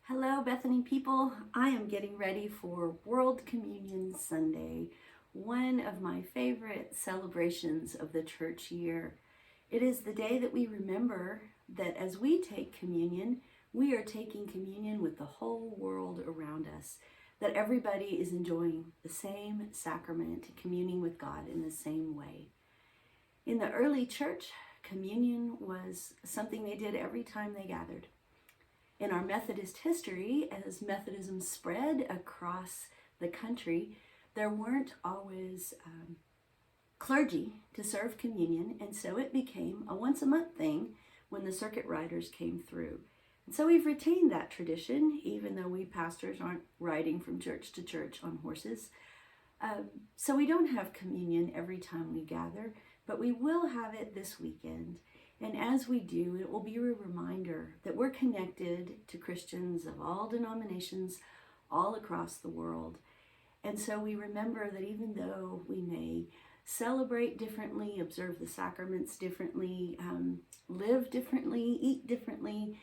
Hello, Bethany people. I am getting ready for World Communion Sunday, one of my favorite celebrations of the church year. It is the day that we remember that as we take communion, we are taking communion with the whole world around us, that everybody is enjoying the same sacrament, communing with God in the same way. In the early church, communion was something they did every time they gathered. In our Methodist history, as Methodism spread across the country, there weren't always clergy to serve communion, and so it became a once-a-month thing when the circuit riders came through. And so we've retained that tradition, even though we pastors aren't riding from church to church on horses. So we don't have communion every time we gather, but we will have it this weekend. And as we do, it will be a reminder that we're connected to Christians of all denominations all across the world. And so we remember that even though we may celebrate differently, observe the sacraments differently, live differently, eat differently,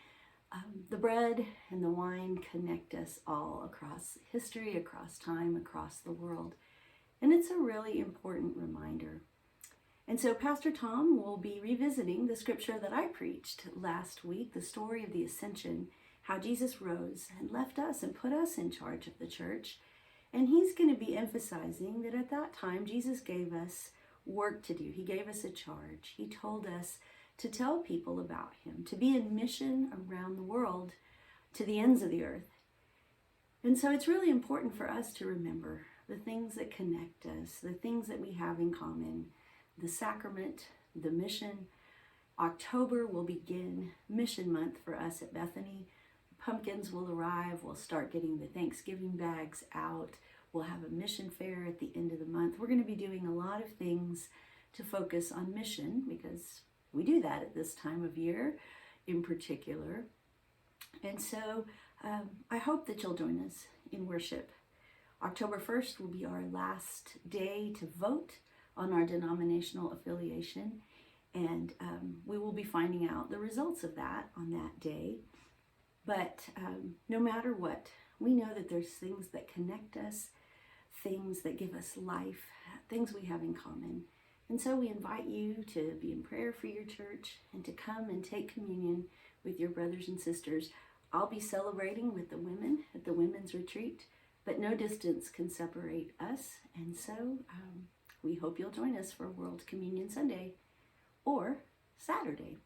the bread and the wine connect us all across history, across time, across the world. And it's a really important reminder. And so Pastor Tom will be revisiting the scripture that I preached last week, the story of the Ascension, how Jesus rose and left us and put us in charge of the church. And he's going to be emphasizing that at that time, Jesus gave us work to do. He gave us a charge. He told us to tell people about him, to be in mission around the world to the ends of the earth. And so it's really important for us to remember the things that connect us, the things that we have in common, the sacrament, the mission. October will begin Mission Month for us at Bethany. Pumpkins will arrive. We'll start getting the Thanksgiving bags out. We'll have a mission fair at the end of the month. We're going to be doing a lot of things to focus on mission because we do that at this time of year in particular. And so I hope that you'll join us in worship. October 1st will be our last day to vote on our denominational affiliation, and we will be finding out the results of that on that day. But no matter what, we know that there's things that connect us, things that give us life, things we have in common. And so we invite you to be in prayer for your church and to come and take communion with your brothers and sisters. I'll be celebrating with the women at the women's retreat, but no distance can separate us. And so we hope you'll join us for World Communion Sunday or Saturday.